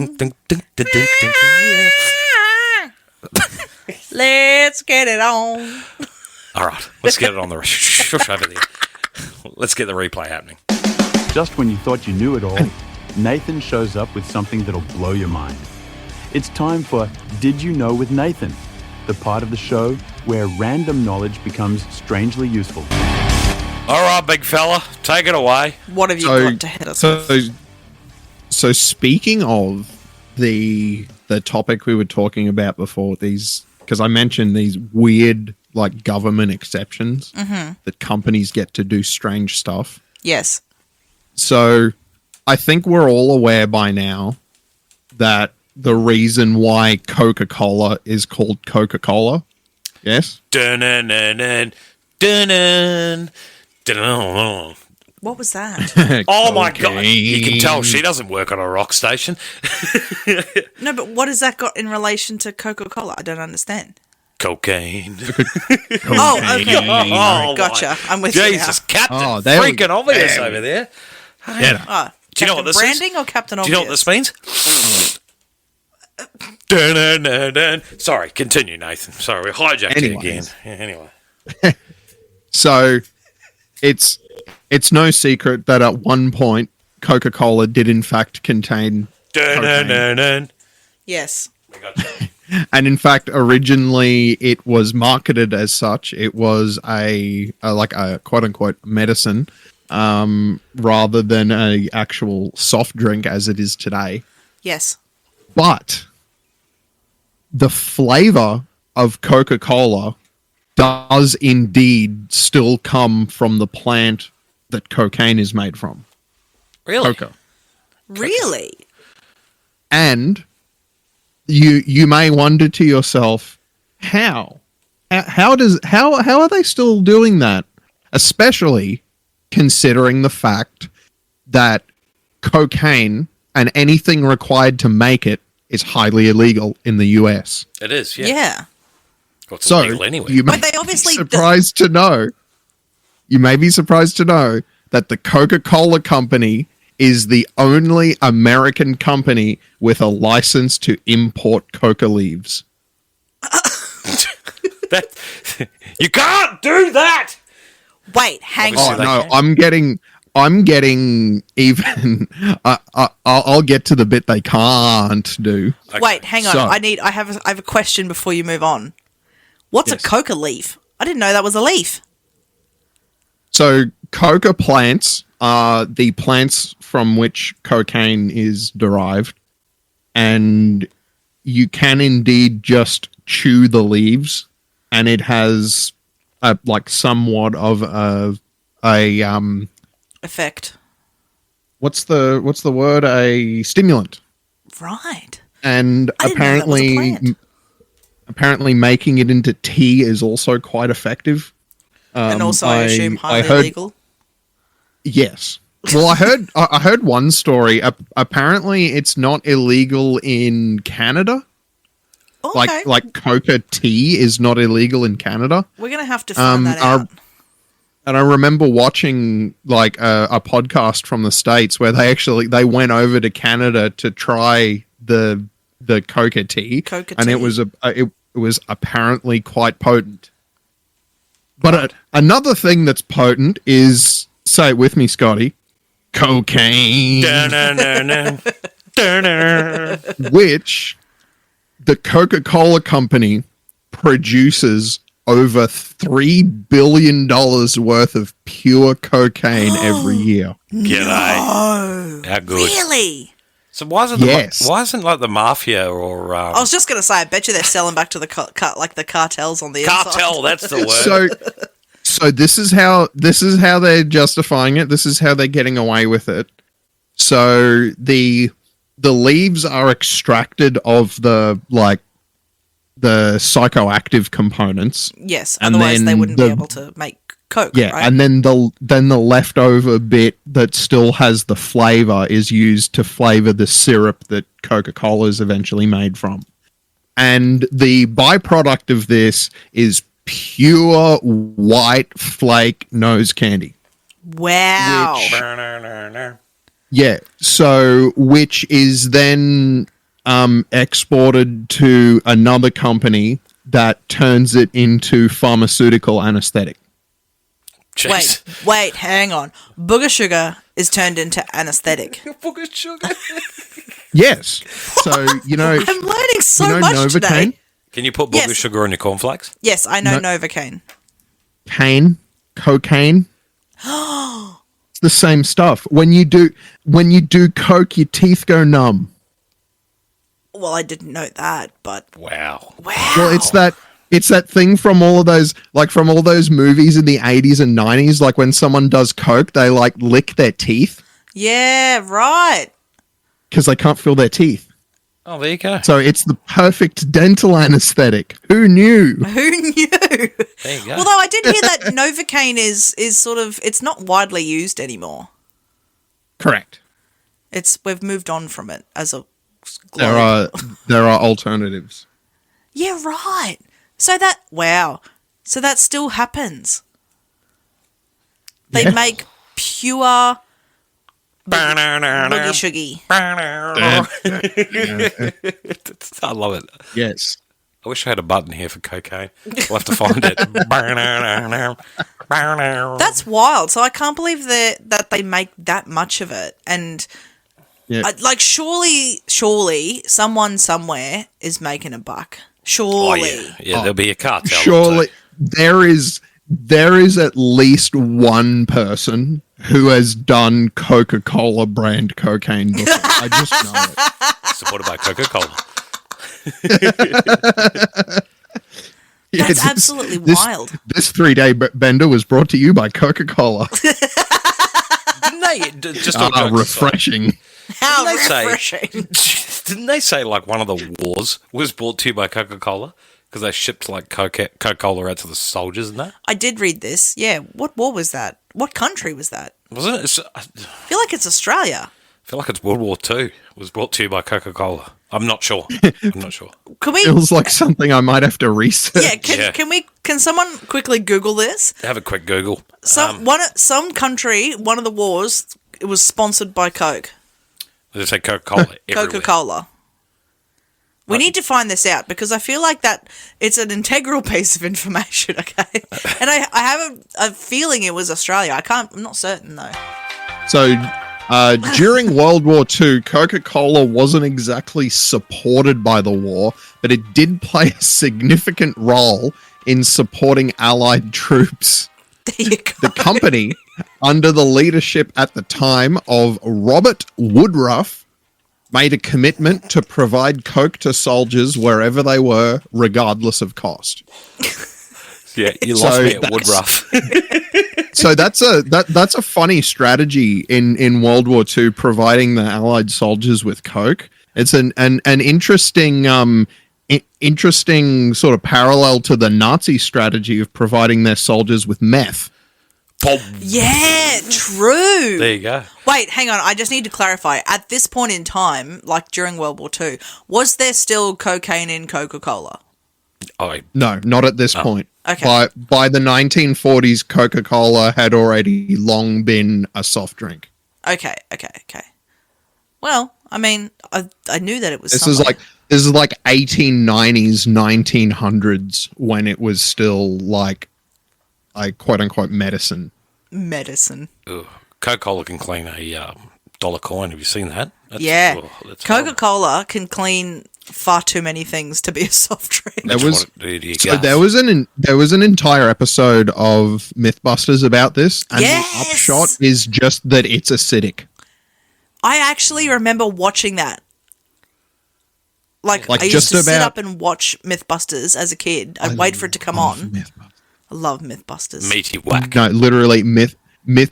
Let's get it on. All right, let's get it on the shush over there. Let's get the replay happening. Just when you thought you knew it all, Nathan shows up with something that'll blow your mind. It's time for Did You Know with Nathan, the part of the show where random knowledge becomes strangely useful. All right, big fella, take it away. What have you got to hit us with? So speaking of the topic we were talking about before, because I mentioned these weird, like, government exceptions that companies get to do strange stuff. Yes. So I think we're all aware by now that the reason why Coca-Cola is called Coca-Cola. Yes? Dun-dun-dun-dun, dun-dun, dun-dun. What was that? Oh, my God. You can tell she doesn't work on a rock station. No, but what has that got in relation to Coca-Cola? I don't understand. Cocaine. Oh, okay. Oh, gotcha. I'm with you now. Jesus, Captain freaking obvious over there. Yeah. Do you know what this branding is? Or Captain Obvious? Do you know what this means? Dun, dun, dun, dun. Sorry, continue, Nathan. Sorry, we hijacked you again. Yeah, anyway. So, it's no secret that at one point, Coca-Cola did in fact contain cocaine. Yes. We got you. And in fact, originally it was marketed as such. It was a quote unquote medicine, rather than a actual soft drink as it is today. Yes. But the flavor of Coca-Cola does indeed still come from the plant that cocaine is made from. Really? Coca. Really? And you may wonder to yourself, how are they still doing that? Especially considering the fact that cocaine and anything required to make it is highly illegal in the US. It is, yeah. Yeah. Well, it's illegal anyway. You may But they obviously be surprised to know. You may be surprised to know that the Coca-Cola company is the only American company with a license to import coca leaves. You can't do that. Wait, hang Obviously on. Oh no, I'm getting even. I'll get to the bit they can't do. Okay. Wait, hang on. So- I have a question before you move on. What's Yes. a coca leaf? I didn't know that was a leaf. So coca plants are the plants from which cocaine is derived, and you can indeed just chew the leaves, and it has somewhat of a Effect. what's the word? A stimulant. Right. And I didn't know that was a plant. apparently making it into tea is also quite effective. And also, I assume highly heard, illegal. Yes. Well, I heard one story. Apparently, it's not illegal in Canada. Okay. Like coca tea is not illegal in Canada. We're going to have to find that out. And I remember watching a podcast from the States where they went over to Canada to try the coca tea, and it was apparently quite potent. But another thing that's potent is, say it with me, Scotty, cocaine, which the Coca-Cola company produces over $3 billion worth of pure cocaine every year. G'day. How good. Really? So why isn't the mafia or I was just going to say, I bet you they're selling back to the the cartels on the cartel? inside. That's the word. So this is how they're justifying it. This is how they're getting away with it. So the leaves are extracted of the psychoactive components. Yes, and otherwise then they wouldn't be able to make coke. Yeah, right? and then the leftover bit that still has the flavor is used to flavor the syrup that Coca-Cola is eventually made from. And the byproduct of this is pure white flake nose candy. Wow. Yeah, so which is then exported to another company that turns it into pharmaceutical anesthetic. Jeez. Wait, hang on. Booger sugar is turned into anesthetic. Booger sugar. Yes. So, I'm learning so much Novocaine? today. Can you put booger sugar on your cornflakes? Yes, I know Novocaine. Cocaine. It's the same stuff. When you do coke, your teeth go numb. Well, I didn't know that, but Wow. Well, it's that thing from all of those movies in the 80s and 90s, like when someone does coke, they lick their teeth yeah, right. because they can't feel their teeth. Oh, there you go. So it's the perfect dental anesthetic. Who knew? Who knew? There you go. Although I did hear that Novocaine is sort of, it's not widely used anymore. Correct. We've moved on from it as a globe. There are alternatives. Yeah, right. So that still happens. They make pure boogie shuggy. I love it. Yes. I wish I had a button here for cocaine. We'll have to find it. That's wild. So I can't believe that they make that much of it. And Yeah. surely someone somewhere is making a buck. Surely. Oh, yeah, there'll be a cartel. Surely there is at least one person who has done Coca-Cola brand cocaine before. I just know it. Supported by Coca-Cola. That's absolutely wild. This 3-day bender was brought to you by Coca-Cola. Didn't they just refreshing? How refreshing! Didn't they say like one of the wars was brought to you by Coca-Cola because they shipped like Coca-Cola out to the soldiers and that? I did read this. Yeah, what war was that? What country was that? Wasn't it? I feel like it's Australia. I feel like it's World War II. It was brought to you by Coca-Cola. I'm not sure. Can we? Feels like something I might have to research. Yeah, can someone quickly Google this? Have a quick Google. Some country, one of the wars, it was sponsored by Coke. They say Coca-Cola everywhere. Coca-Cola. We need to find this out because I feel like that it's an integral piece of information, okay? And I have a feeling it was Australia. I'm not certain though. So during World War II, Coca-Cola wasn't exactly supported by the war, but it did play a significant role in supporting Allied troops. There you go. The company, under the leadership at the time of Robert Woodruff, made a commitment to provide Coke to soldiers wherever they were, regardless of cost. Yeah, you lost me at Woodruff. So that's a funny strategy in World War II, providing the Allied soldiers with Coke. It's an interesting interesting sort of parallel to the Nazi strategy of providing their soldiers with meth. Yeah, true. There you go. Wait, hang on. I just need to clarify. At this point in time, like during World War II, was there still cocaine in Coca-Cola? No, not at this point. Okay. By the 1940s, Coca-Cola had already long been a soft drink. Okay. Well, I mean, I knew that it was. This is like 1890s, 1900s when it was still like quote unquote medicine. Ugh. Coca-Cola can clean a dollar coin. Have you seen that? That's Coca-Cola can clean far too many things to be a soft drink. There was an entire episode of Mythbusters about this, and the upshot is just that it's acidic. I actually remember watching that. Like I used to sit up and watch Mythbusters as a kid. I'd wait for it to come on. I love Mythbusters. Meaty whack. No, literally myth.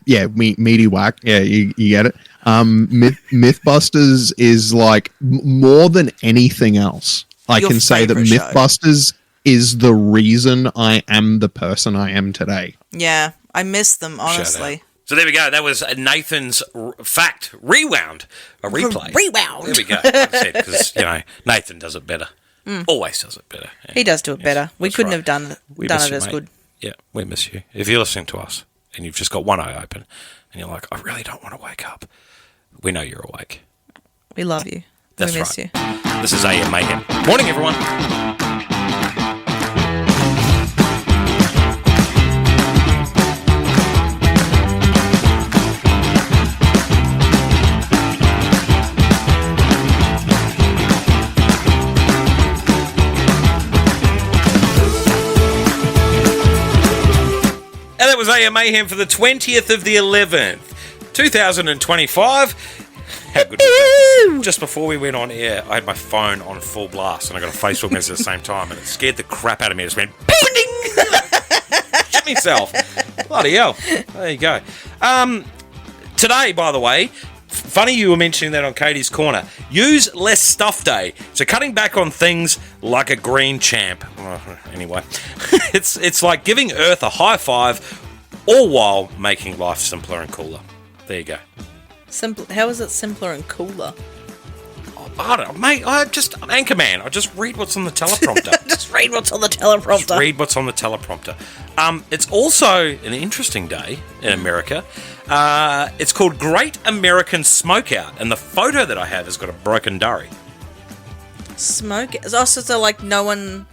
Yeah, meaty whack. Yeah, you get it. Mythbusters is like more than anything else. I can say that Mythbusters is the reason I am the person I am today. Yeah, I miss them, honestly. So there we go. That was Nathan's fact rewound, a replay. Rewound. There we go. Like I said, because Nathan does it better. Always does it better. Yeah. He does do it better. We couldn't have done it as good. Yeah, we miss you. If you're listening to us and you've just got one eye open and you're like, I really don't want to wake up, we know you're awake. We love you. That's we miss you. This is AM Mayhem. Morning, everyone. And that was AM Mayhem for the 20th of the 11th, 2025. How good was that? Just before we went on air, I had my phone on full blast and I got a Facebook message at the same time and it scared the crap out of me. It just went, ding! Shit myself. Bloody hell. There you go. Today, by the way, funny you were mentioning that on Katie's Corner. Use less stuff day. So cutting back on things like a green champ. Anyway, it's like giving Earth a high five, all while making life simpler and cooler. There you go. How is it simpler and cooler? I don't know, mate. I'm Anchorman. I just read what's on the teleprompter. Just read what's on the teleprompter. It's also an interesting day in America. It's called Great American Smokeout, and the photo that I have has got a broken durry. Smoke? So like no one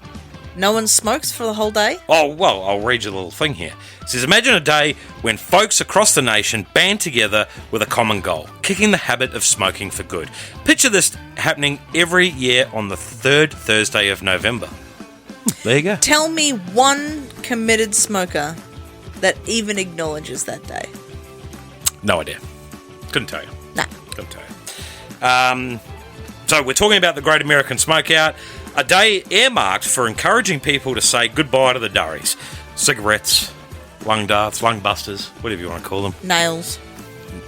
smokes for the whole day? Oh, well, I'll read you a little thing here. It says, imagine a day when folks across the nation band together with a common goal, kicking the habit of smoking for good. Picture this happening every year on the third Thursday of November. There you go. Tell me one committed smoker that even acknowledges that day. No idea. Couldn't tell you. Nah. Couldn't tell you. So we're talking about the Great American Smokeout. A day earmarked for encouraging people to say goodbye to the durries. Cigarettes, lung darts, lung busters, whatever you want to call them. Nails.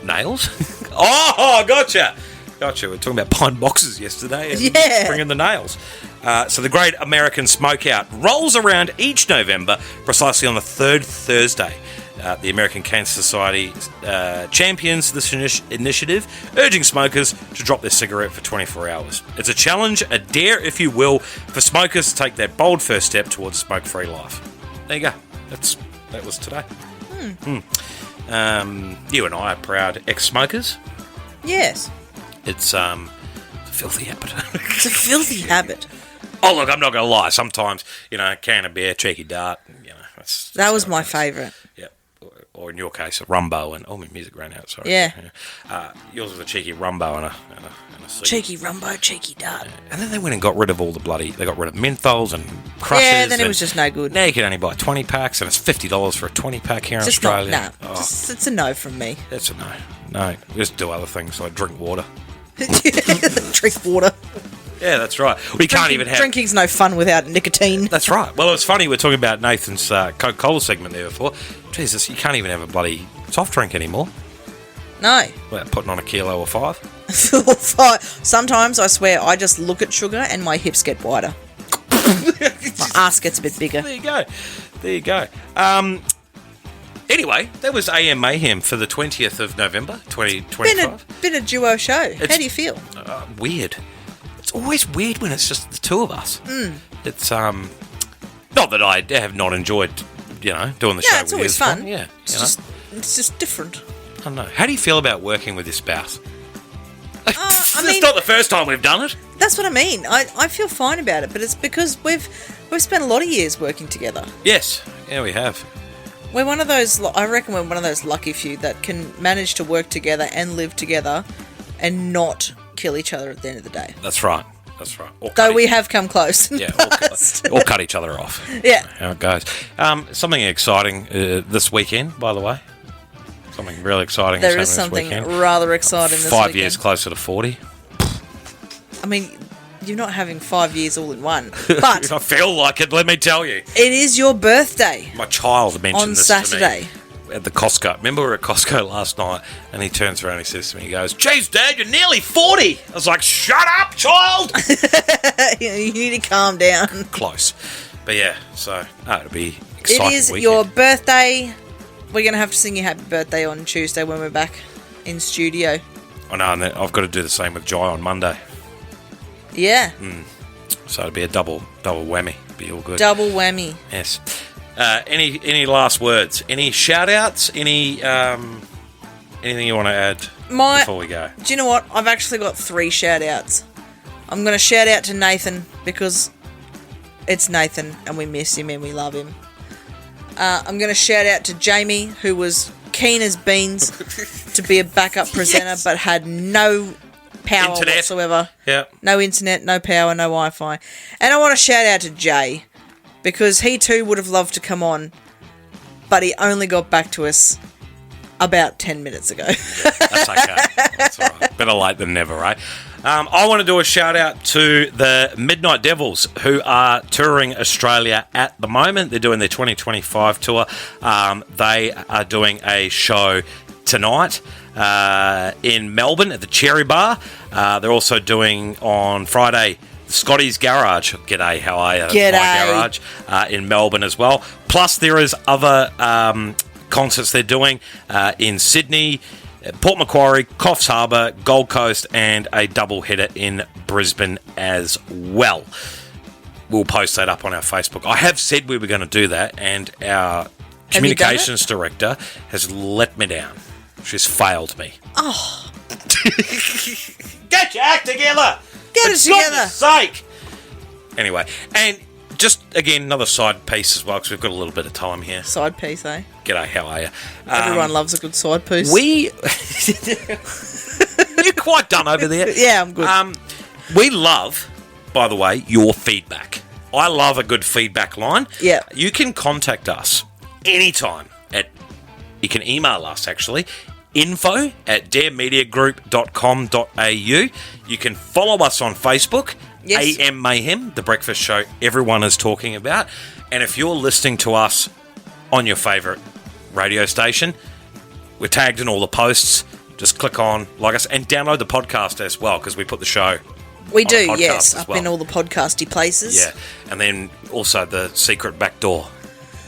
Nails? Oh, gotcha. Gotcha. We were talking about pine boxes yesterday. And bringing the nails. So the Great American Smokeout rolls around each November, precisely on the third Thursday. The American Cancer Society champions this initiative, urging smokers to drop their cigarette for 24 hours. It's a challenge, a dare, if you will, for smokers to take that bold first step towards a smoke-free life. There you go. That was today. You and I are proud ex-smokers. Yes. It's a filthy habit. It's a filthy habit. Oh, look, I'm not going to lie. Sometimes, a can of beer, cheeky dart, that was my favourite. Yeah. Or in your case, a rumbo and... Oh, my music ran out, sorry. Yeah. Yours was a cheeky rumbo and a cheeky rumbo, cheeky dart. And then they went and got rid of all the bloody... They got rid of menthols and crushers. Yeah, then it was just no good. Now you can only buy 20 packs and it's $50 for a 20-pack here in Australia. It's a no from me. That's a no. No, just do other things like drink water. Drink water. Yeah, that's right. We can't even have... Drinking's no fun without nicotine. That's right. Well, it was funny. We were talking about Nathan's Coca-Cola segment there before. Jesus, you can't even have a bloody soft drink anymore. No. Without putting on a kilo or 5. Sometimes, I swear, I just look at sugar and my hips get wider. My ass gets a bit bigger. There you go. Anyway, that was AM Mayhem for the 20th of November, 2025. Been a duo show. How do you feel? Weird. It's always weird when it's just the two of us. It's not that I have not enjoyed, doing the show. Yeah, it's always fun. Yeah, it's just different. I don't know. How do you feel about working with your spouse? It's not the first time we've done it. That's what I mean. I feel fine about it, but it's because we've spent a lot of years working together. Yes, yeah, we have. We're one of those. I reckon we're one of those lucky few that can manage to work together and live together, and not kill each other at the end of the day. That's right. Though we have come close. Yeah, or cut each other off. Yeah. How it goes. Something exciting this weekend, by the way. Something really exciting. There is something rather exciting this weekend. 5 years closer to 40. I mean, you're not having 5 years all in one. But I feel like it, let me tell you. It is your birthday. My child mentioned this Saturday. to me. At the Costco. Remember we were at Costco last night and he turns around and he says to me, he goes, "Geez, Dad, you're nearly 40. I was like, "Shut up, child." You need to calm down. Close. But yeah, so it'll be exciting. It is weekend. Your birthday. We're going to have to sing you happy birthday on Tuesday when we're back in studio. I know, and I've got to do the same with Jai on Monday. Yeah. So it'll be a double whammy. Be all good. Double whammy. Yes. Any last words? Any shout outs? Anything you want to add before we go? Do you know what? I've actually got 3 shout outs. I'm going to shout out to Nathan because it's Nathan and we miss him and we love him. I'm going to shout out to Jamie, who was keen as beans to be a backup presenter but had no power whatsoever. Yeah. No internet, no power, no Wi-Fi. And I want to shout out to Jay, because he too would have loved to come on, but he only got back to us about 10 minutes ago. That's okay. That's all right. Better late than never, right? I want to do a shout out to the Midnight Devils, who are touring Australia at the moment. They're doing their 2025 tour. They are doing a show tonight in Melbourne at the Cherry Bar. They're also doing on Friday Scotty's Garage. G'day, how are you? G'day. My garage in Melbourne as well. Plus there is other concerts they're doing in Sydney, Port Macquarie, Coffs Harbour, Gold Coast, and a double header in Brisbane as well. We'll post that up on our Facebook. I have said we were going to do that, and our communications director has let me down. She's failed me. Oh. Get your act together! Get it together! For sake! Anyway, and just, again, another side piece as well, because we've got a little bit of time here. Side piece, eh? G'day, how are you? Everyone loves a good side piece. You're quite done over there. Yeah, I'm good. We love, by the way, your feedback. I love a good feedback line. Yeah. You can contact us anytime you can email us, actually, info@daremediagroup.com.au. You can follow us on Facebook, Yes. AM Mayhem, the breakfast show everyone is talking about. And if you're listening to us on your favourite radio station, we're tagged in all the posts. Just click on like us and download the podcast as well, because we put the show. We do, yes, up in all the podcasty places. Yeah, and then also the secret back door,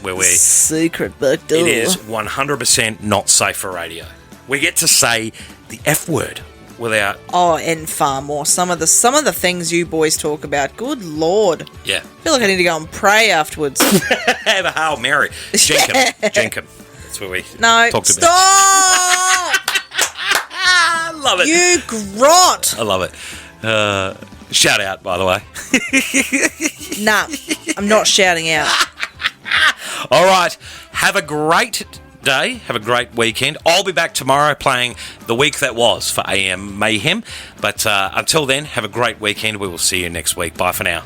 where we secret back door. It is 100% not safe for radio. We get to say the F word without. Oh, and far more. Some of the things you boys talk about. Good Lord. Yeah. I feel like I need to go and pray afterwards. Have a Hail Mary. Jenkin. That's what we talked about. Stop! I love it. You grot. I love it. Shout out, by the way. Nah, I'm not shouting out. All right. Have a great day. Have a great weekend. I'll be back tomorrow playing The Week That Was for AM Mayhem. But until then, have a great weekend. We will see you next week. Bye for now.